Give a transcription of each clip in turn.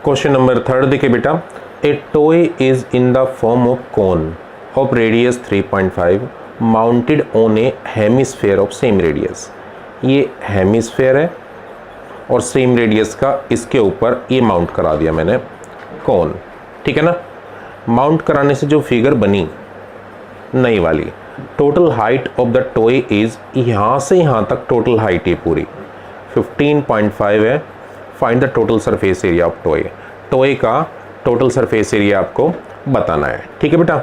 Question number 3 देखिए बेटा, ए toy is in the form of cone of radius 3.5 mounted on A hemisphere of same radius. ये hemisphere है और same radius का इसके ऊपर ये माउंट करा दिया मैंने कोन, ठीक है ना। माउंट कराने से जो फिगर बनी नई वाली, total height of the toy is, यहाँ से यहाँ तक टोटल हाइट है पूरी 15.5 है। Find the total surface area of toy. Toy का टोटल सरफेस एरिया आपको बताना है, ठीक है बेटा।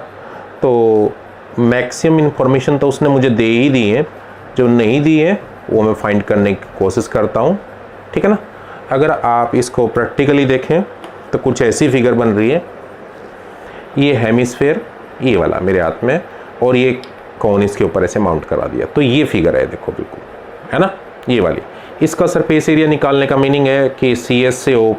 तो मैक्सिमम इंफॉर्मेशन तो उसने मुझे दे ही दी है, जो नहीं दी है वो मैं फाइंड करने की कोशिश करता हूँ, ठीक है ना। अगर आप इसको प्रैक्टिकली देखें तो कुछ ऐसी फिगर बन रही है, ये हेमिस्फेयर ये वाला मेरे हाथ में, और ये कौन इसके ऊपर ऐसे माउंट करा दिया, तो ये फिगर है देखो, बिल्कुल है ना, ये वाली। इसका सरफेस एरिया निकालने का मीनिंग है कि सी एस से of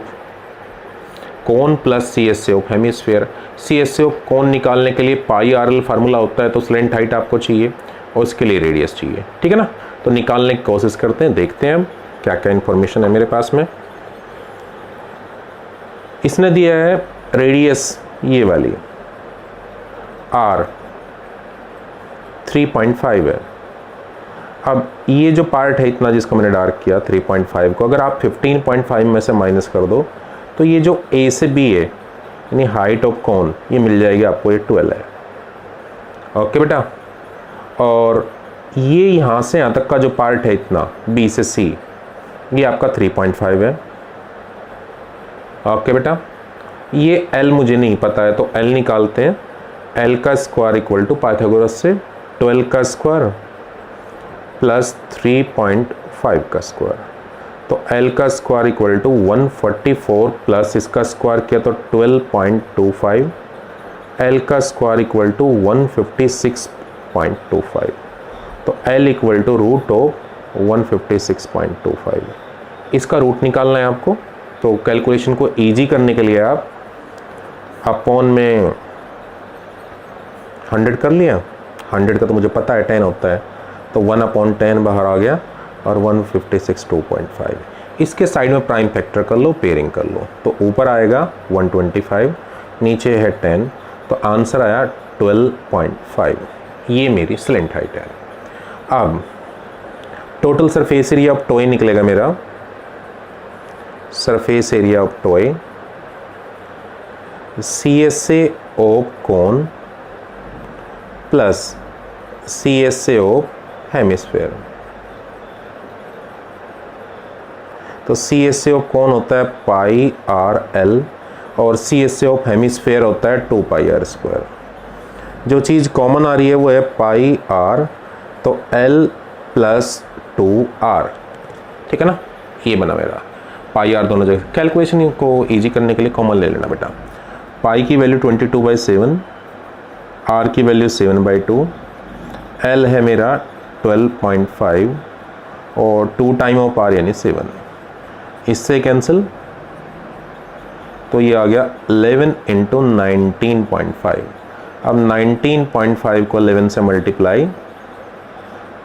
cone plus C S से ऑफ हेमिस्फेयर। सी एस से ऑफ कोन निकालने के लिए पाई आर एल फार्मूला होता है, तो स्लेंट हाइट आपको चाहिए और इसके लिए रेडियस चाहिए, ठीक है ना। तो निकालने की कोशिश करते हैं, देखते हैं हम क्या क्या इंफॉर्मेशन है मेरे पास में। इसने दिया है रेडियस ये वाली आर 3.5 है। अब ये जो पार्ट है इतना जिसको मैंने डार्क किया 3.5 को, अगर आप 15.5 में से माइनस कर दो तो ये जो ए से बी है यानी हाइट ऑफ कोन, ये मिल जाएगी आपको, ये 12 है। ओके बेटा, और ये यहाँ से यहाँ तक का जो पार्ट है इतना बी से सी, ये आपका 3.5 है। ओके बेटा, ये एल मुझे नहीं पता है तो एल निकालते हैं। एल का स्क्वायर इक्वल टू पाइथागोरस से 12 का स्क्वायर प्लस 3.5 का स्क्वायर, तो एल का स्क्वायर इक्वल टू 144 प्लस इसका स्क्वायर किया तो 12.25, एल का स्क्वायर इक्वल टू 156.25, तो L equal to root of 156.25। इसका रूट निकालना है आपको, तो कैलकुलेशन को इजी करने के लिए आप अपॉन में 100 कर लिया। 100 का तो मुझे पता है 10 होता है, तो 1/10 बाहर आ गया और 156.25। इसके साइड में प्राइम फैक्टर कर लो, पेयरिंग कर लो, तो ऊपर आएगा 125, नीचे है 10, तो आंसर आया 12.5। ये मेरी स्लेंट हाइट है। अब total surface area of toy निकलेगा मेरा, surface area of toy C S से of cone plus C S से ऑफ हेमिस्फेयर। तो सी एस से ऑफ कोन होता है पाई आर एल और सी एस से ऑफ हेमिस्फेयर होता है 2 पाई आर स्क्वायर। जो चीज़ कॉमन आ रही है वो है पाई आर, तो एल प्लस 2r, ठीक है ना। ये बना मेरा पाई आर दोनों जगह। कैलकुलेशन को इजी करने के लिए कॉमन ले लेना बेटा। पाई की वैल्यू 22/7, आर की वैल्यू 7/2, एल है मेरा 12.5 और 2 टाइम ऑफ आर यानी 7, इससे कैंसिल, तो ये आ गया 11 इंटू 19.5। अब 19.5 को 11 से मल्टीप्लाई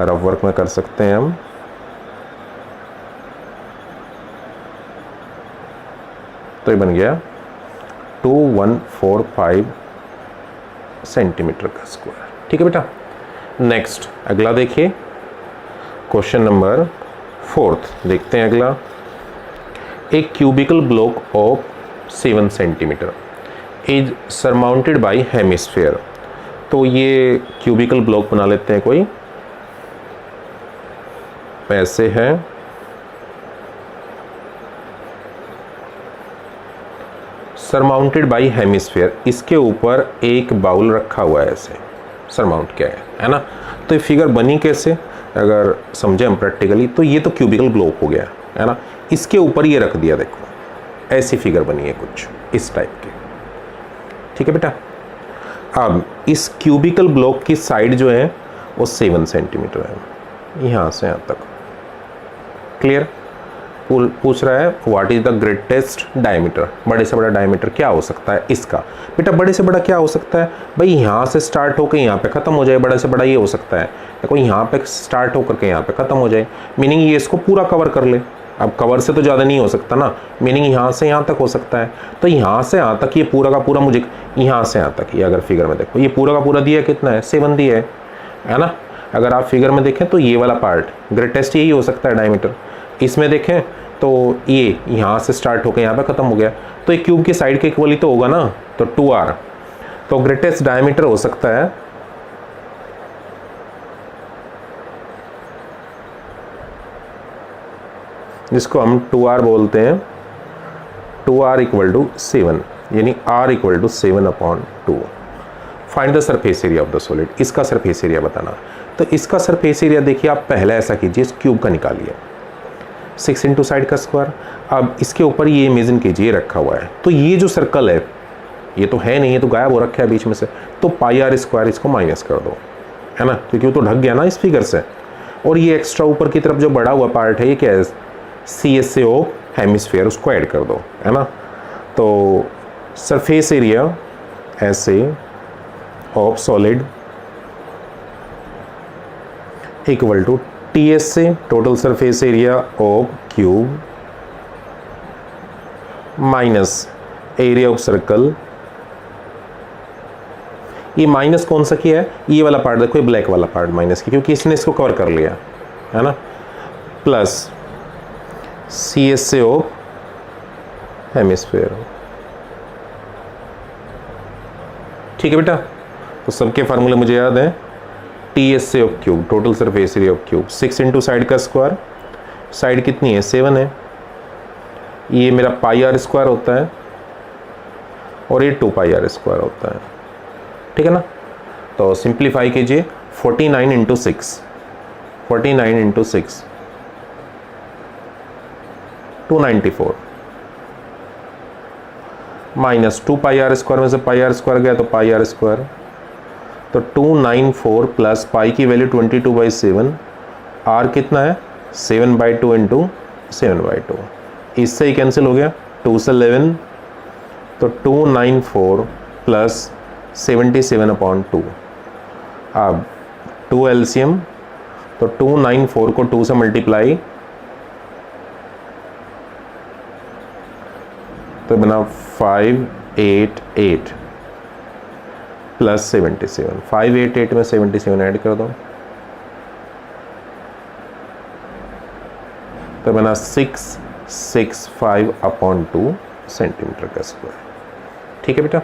रफ वर्क में कर सकते हैं हम, तो ये बन गया 2145 सेंटीमीटर का स्क्वायर, ठीक है बेटा। नेक्स्ट अगला देखिए, क्वेश्चन नंबर 4 देखते हैं अगला। एक cubical block of 7 centimetre is surmounted bye hemisphere. तो ये क्यूबिकल ब्लॉक बना लेते हैं, कोई ऐसे है, सरमाउंटेड बाय हेमिस्फेयर, इसके ऊपर एक बाउल रखा हुआ है, ऐसे सरमाउंट किया है ना। तो ये फिगर बनी कैसे, अगर समझे हम प्रैक्टिकली, तो ये तो क्यूबिकल ब्लॉक हो गया है ना, इसके ऊपर ये रख दिया, देखो ऐसी फिगर बनी है कुछ इस टाइप की, ठीक है बेटा। अब इस क्यूबिकल ब्लॉक की साइड जो है वो 7 सेंटीमीटर है, यहाँ से यहाँ तक, क्लियर। पूछ रहा है what is the greatest diameter, बड़े से बड़ा डायमीटर क्या हो सकता है इसका। बेटा बड़े से बड़ा क्या हो सकता है भाई, यहाँ से स्टार्ट होकर यहाँ पे ख़त्म हो जाए, बड़े से बड़ा ये हो सकता है। देखो यहाँ पे स्टार्ट होकर के यहाँ पे ख़त्म हो जाए, मीनिंग ये इसको पूरा कवर कर ले। अब कवर से तो ज़्यादा नहीं हो सकता ना, मीनिंग यहाँ से यहाँ तक हो सकता है। तो यहाँ से यहाँ तक ये पूरा का पूरा मुझे, यहाँ से यहाँ तक ये अगर फिगर में देखो ये पूरा का पूरा दिया है, कितना है 7 दिया है ना। अगर आप फिगर में देखें तो ये वाला पार्ट ग्रेटेस्ट यही हो सकता है डायमीटर। इसमें देखें तो ये यहाँ से स्टार्ट होकर यहाँ पे ख़त्म हो गया, तो एक क्यूब की साइड के इक्वल ही तो होगा ना, तो 2r। तो ग्रेटेस्ट डायमीटर हो सकता है जिसको हम 2r बोलते हैं, 2r इक्वल टू 7, यानी r equal to 7/2। Find the surface area of the solid, इसका सरफेस एरिया बताना। तो इसका सरफेस एरिया देखिए आप पहले ऐसा कीजिए, इस क्यूब का निकालिए 6 इंटू साइड का स्क्वायर। अब इसके ऊपर ये इमेजिन कीजिए रखा हुआ है, तो ये जो सर्कल है ये तो है नहीं, ये तो गायब हो रखा है बीच में से, तो πr² इसको माइनस कर दो, है ना, क्योंकि वो तो ढक गया ना इस फिगर से। और ये एक्स्ट्रा ऊपर की तरफ जो बड़ा हुआ पार्ट है ये क्या है, CSA ऑफ हेमिस्फीयर, उसको ऐड कर दो, है ना। तो surface area SA of solid equal to TSA total surface area of cube minus area of circle. ये माइनस कौन सा किया है, ये वाला पार्ट देखो, ये ब्लैक वाला पार्ट माइनस किया क्योंकि इसने इसको कवर कर लिया, है ना, प्लस CSA ऑफ हेमिस्फीयर। ठीक है बेटा, तो सबके फार्मूले मुझे याद है। TSA of cube total surface area of cube 6 into side का स्क्वायर, साइड कितनी है 7 है, ये मेरा πr² होता है और ये 2πr² होता है, ठीक है ना। तो सिंप्लीफाई कीजिए, 49 इंटू 6, 49 इंटू 6 294 माइनस 2πr² में से πr² गया तो πr², तो 294 प्लस पाई की वैल्यू 22/7, r कितना है 7/2 इंटू 7/2, इससे ही कैंसिल हो गया, 2 से 11, तो 294 प्लस 77/2। अब 2 LCM, तो 294 को 2 से मल्टीप्लाई तो बना 588 प्लस 77, 588 में 77 ऐड कर दो तो बना 665/2 सेंटीमीटर का स्क्वायर। ठीक है बेटा।